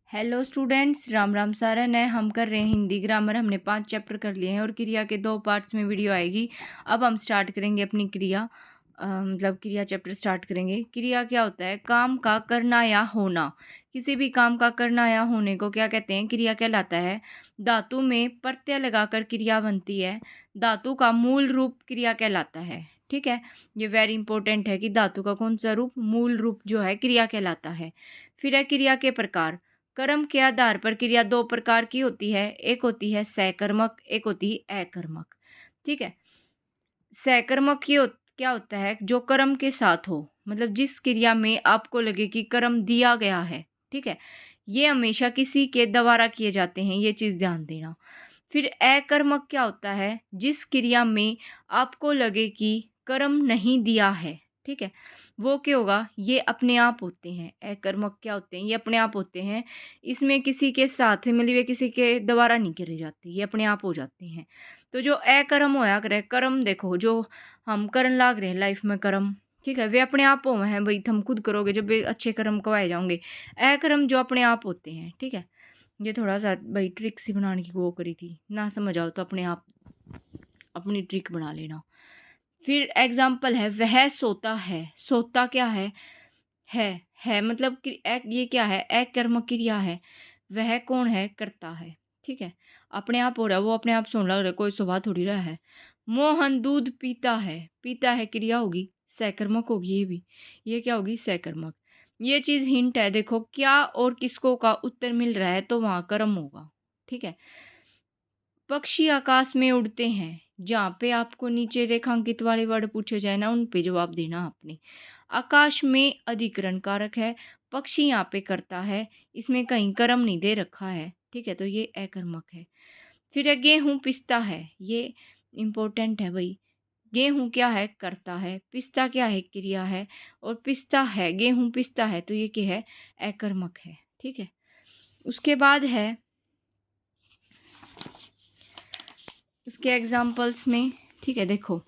Hello students, Ram Ram Saran है। हम कर रहे हैं हिंदी ग्रामर। हमने 5 चैप्टर कर लिए हैं और क्रिया के 2 पार्ट्स में वीडियो आएगी। अब हम स्टार्ट करेंगे अपनी क्रिया, मतलब क्रिया चैप्टर स्टार्ट करेंगे। क्रिया क्या होता है? काम का करना या होना। किसी भी काम का करना या होने को क्या कहते हैं? क्रिया कहलाता है। धातु में प्रत्यय लगाकर क्रिया बनती है। धातु का मूल रूप क्रिया कहलाता है। ठीक है, ये वेरी इंपॉर्टेंट है कि धातु का कौन सा रूप, मूल रूप जो है क्रिया कहलाता है। फिर है क्रिया के प्रकार। कर्म के आधार पर क्रिया 2 प्रकार की होती है। एक होती है सकर्मक, एक होती है अकर्मक। ठीक है, सकर्मक क्या होता है? जो कर्म के साथ हो, मतलब जिस क्रिया में आपको लगे कि कर्म दिया गया है। ठीक है, ये हमेशा किसी के द्वारा किए जाते हैं, ये चीज़ ध्यान देना। फिर अकर्मक क्या होता है? जिस क्रिया में आपको लगे कि कर्म नहीं दिया है। ठीक है, वो क्या होगा? ये अपने आप होते हैं। अकर्मक क्या होते हैं? ये अपने आप होते हैं। इसमें किसी के साथ मतलब ये किसी के द्वारा नहीं करे जाते, ये अपने आप हो जाते हैं। तो जो अकर्म होया करे, कर्म देखो जो हम करन लाग रहे हैं लाइफ में कर्म, ठीक है, वे अपने आप हो हैं भाई। तुम खुद करोगे जब वे अच्छे कर्म कवाए जाओगे। अकर्म जो अपने आप होते हैं। ठीक है, ये थोड़ा सा भाई ट्रिक सी बनाने की वो करी थी, ना समझ आओ तो अपने आप अपनी ट्रिक बना लेना। फिर एग्जाम्पल है, वह सोता है। सोता क्या है? है मतलब कि ये क्या है? अकर्मक क्रिया है। वह कौन है? करता है। ठीक है, अपने आप हो रहा है, वो अपने आप सोने लग रहा है, कोई सुबह थोड़ी रहा है। मोहन दूध पीता है। पीता है क्रिया होगी, सकर्मक होगी ये भी। ये क्या होगी? सकर्मक। ये चीज़ हिंट है, देखो क्या और किसको का उत्तर मिल रहा है तो वहाँ कर्म होगा। ठीक है, पक्षी आकाश में उड़ते हैं। जहाँ पे आपको नीचे रेखांकित वाले वर्ड पूछे जाए ना, उन पे जवाब देना आपने। आकाश में अधिकरण कारक है। पक्षी यहाँ पे करता है, इसमें कहीं कर्म नहीं दे रखा है। ठीक है, तो ये अकर्मक है। फिर है गेहूँ पिसता है। ये इम्पोर्टेंट है भाई। गेहूँ क्या है? करता है। पिसता क्या है? क्रिया है। और पिसता है, गेहूँ पिसता है, तो ये क्या है? अकर्मक है। ठीक है, उसके बाद है उसके एग्जाम्पल्स में। ठीक है, देखो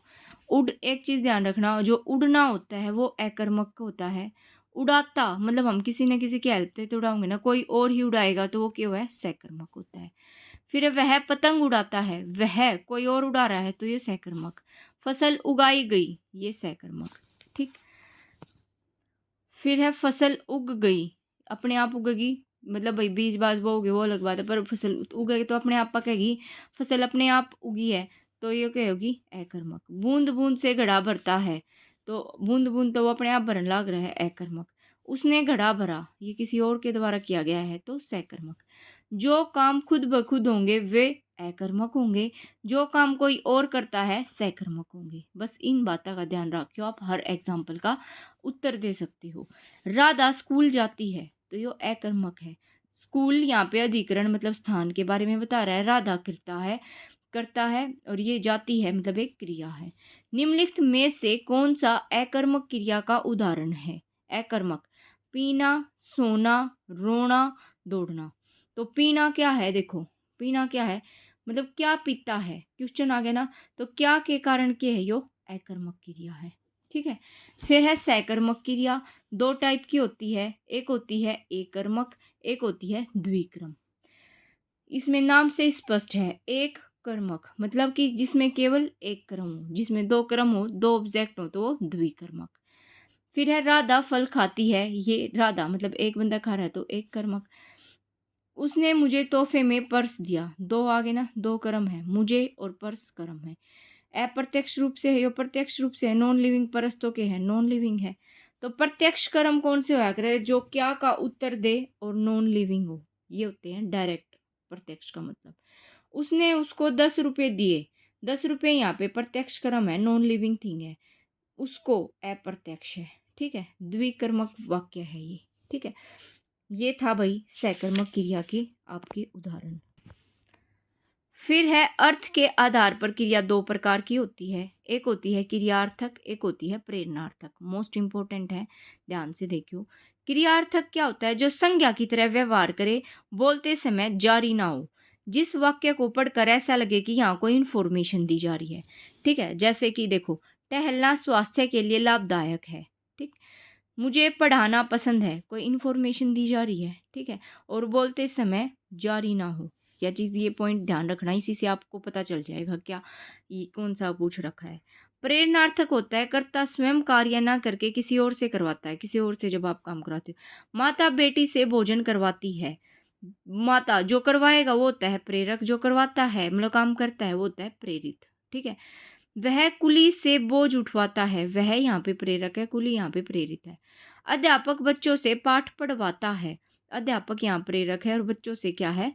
एक चीज़ ध्यान रखना, जो उड़ना होता है वो अकर्मक होता है। उड़ाता मतलब हम किसी न किसी की हेल्प से तो उड़ाओगे ना, कोई और ही उड़ाएगा तो वो क्या है? सकर्मक होता है। फिर वह पतंग उड़ाता है। वह कोई और उड़ा रहा है तो ये सकर्मक। फसल उगाई गई, ये सकर्मक। ठीक, फिर है फसल उग गई। अपने आप उगेगी, मतलब भाई बीज बाज बोओगे वो अलग बात है, पर फसल उगेगी तो अपने आप पकेगी। फसल अपने आप उगी है तो ये क्या होगी? अकर्मक। बूंद बूंद से घड़ा भरता है, तो बूंद बूंद तो वो अपने आप भरने लग रहा है, अकर्मक। उसने घड़ा भरा, ये किसी और के द्वारा किया गया है तो सकर्मक। जो काम खुद ब खुद होंगे वे अकर्मक होंगे। जो काम कोई और करता है सकर्मक होंगे। बस इन बातों का ध्यान रखियो, आप हर एग्जाम्पल का उत्तर दे सकते हो। राधा स्कूल जाती है तो ये अकर्मक है। स्कूल यहाँ पे अधिकरण मतलब स्थान के बारे में बता रहा है। राधा करता है और ये जाती है मतलब एक क्रिया है। निम्नलिखित में से कौन सा अकर्मक क्रिया का उदाहरण है? अकर्मक, पीना, सोना, रोना, दौड़ना। तो पीना क्या है? देखो पीना क्या है, मतलब क्या पीता है, क्वेश्चन आ गया ना। तो क्या के कारण क्या है? यो अकर्मक क्रिया है। ठीक है, फिर है सकर्मक क्रिया। 2 टाइप की होती है, एक होती है एकर्मक, एक होती है द्विक्रम। इसमें नाम से स्पष्ट है, एक कर्मक मतलब कि जिसमें केवल एक कर्म हो, जिसमें 2 कर्म हो, 2 ऑब्जेक्ट हो तो वो द्विकर्मक। फिर है राधा फल खाती है। ये राधा मतलब एक बंदा खा रहा है तो एक कर्मक। उसने मुझे तोहफे में पर्स दिया। 2 आगे ना, 2 कर्म है, मुझे और पर्स कर्म है। अप्रत्यक्ष रूप से है, यो प्रत्यक्ष रूप से है। नॉन लिविंग परस तो क्या है? नॉन लिविंग है। तो प्रत्यक्ष कर्म कौन से होया करे? जो क्या का उत्तर दे और नॉन लिविंग हो, ये होते हैं डायरेक्ट प्रत्यक्ष का मतलब। उसने उसको 10 रुपये दिए। 10 रुपये यहाँ पे प्रत्यक्ष कर्म है, नॉन लिविंग थिंग है। उसको अप्रत्यक्ष है। ठीक है, द्विकर्मक वाक्य है ये। ठीक है, ये था भाई सकर्मक क्रिया के आपके उदाहरण। फिर है अर्थ के आधार पर क्रिया 2 प्रकार की होती है। एक होती है क्रियार्थक, एक होती है प्रेरणार्थक। मोस्ट इंपॉर्टेंट है, ध्यान से देखियो। क्रियार्थक क्या होता है? जो संज्ञा की तरह व्यवहार करे, बोलते समय जारी ना हो, जिस वाक्य को पढ़कर ऐसा लगे कि यहाँ कोई इन्फॉर्मेशन दी जा रही है। ठीक है, जैसे कि देखो टहलना स्वास्थ्य के लिए लाभदायक है। ठीक, मुझे पढ़ाना पसंद है, कोई इन्फॉर्मेशन दी जा रही है, ठीक है, और बोलते समय जारी ना हो। क्या चीज़, ये पॉइंट ध्यान रखना, इसी से आपको पता चल जाएगा क्या ये कौन सा पूछ रखा है। प्रेरणार्थक होता है कर्ता स्वयं कार्य ना करके किसी और से करवाता है, किसी और से जब आप काम कराते हो। माता बेटी से भोजन करवाती है। माता जो करवाएगा वो होता है प्रेरक, जो करवाता है मतलब काम करता है वो होता है प्रेरित, ठीक है। वह कुली से बोझ उठवाता है, वह यहाँ पे प्रेरक है, कुली यहाँ पे प्रेरित है। अध्यापक बच्चों से पाठ पढ़वाता है, अध्यापक यहाँ प्रेरक है और बच्चों से क्या है,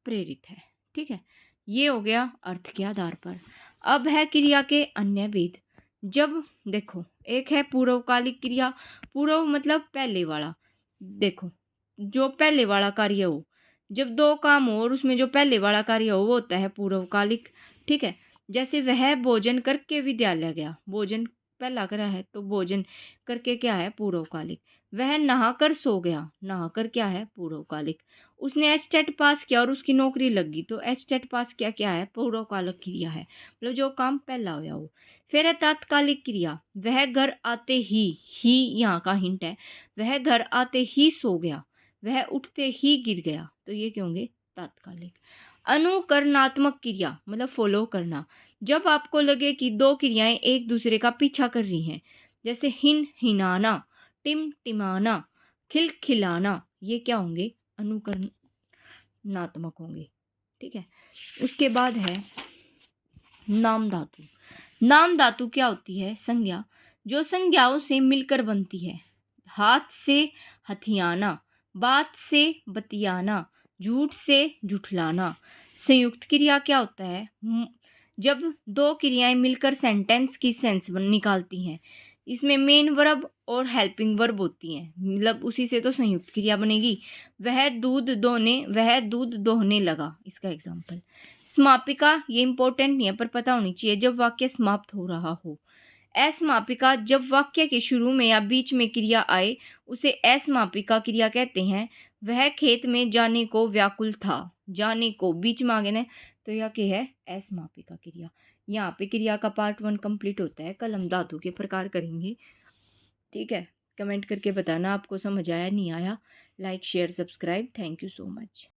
प्रेरित है, ठीक है। ये हो गया अर्थ के आधार पर। अब है क्रिया के अन्य भेद। जब देखो, एक है पूर्वकालिक क्रिया, पूर्व मतलब पहले वाला। देखो, जो पहले वाला कार्य हो, जब दो काम हो और उसमें जो पहले वाला कार्य हो वो होता है पूर्वकालिक, ठीक है। जैसे वह भोजन करके विद्यालय गया, भोजन पहला करा है तो भोजन करके क्या है, पूर्वकालिक। वह नहाकर सो गया, नहाकर क्या है, पूर्वकालिक। उसने एचटेट पास किया और उसकी नौकरी लग गई, तो एचटेट पास किया क्या है, पूर्वकालिक क्रिया है, मतलब जो काम पहला होया हो। फिर है तात्कालिक क्रिया। वह घर आते ही यहाँ का हिंट है, वह घर आते ही सो गया, वह उठते ही गिर गया, तो ये क्यों होंगे, तात्कालिक। अनुकरणात्मक क्रिया मतलब फॉलो करना। जब आपको लगे कि दो क्रियाएं एक दूसरे का पीछा कर रही हैं, जैसे हिन हिनाना, टिम टिमाना, खिल खिलाना, ये क्या होंगे, अनुकरणात्मक होंगे, ठीक है। उसके बाद है नाम धातु। नाम धातु क्या होती है, संज्ञा, जो संज्ञाओं से मिलकर बनती है। हाथ से हथियाना, बात से बतियाना, झूठ से झुठलाना। संयुक्त क्रिया क्या होता है, जब दो क्रियाएं मिलकर सेंटेंस की सेंस निकालती हैं। इसमें मेन वर्ब और हेल्पिंग वर्ब होती हैं, मतलब उसी से तो संयुक्त क्रिया बनेगी। वह दूध दोहने लगा, इसका एग्जाम्पल। समापिका, ये इंपॉर्टेंट नहीं है पर पता होनी चाहिए, जब वाक्य समाप्त हो रहा हो। असमापिका, जब वाक्य के शुरू में या बीच में क्रिया आए उसे असमापिका क्रिया कहते हैं। वह खेत में जाने को व्याकुल था, जाने को बीच में आ गए ना, तो यह क्या है, असमापिका क्रिया। यहाँ पे क्रिया का पार्ट 1 कंप्लीट होता है। कल हम धातु के प्रकार करेंगे, ठीक है। कमेंट करके बताना आपको समझ आया नहीं आया। Like share subscribe, thank you so much.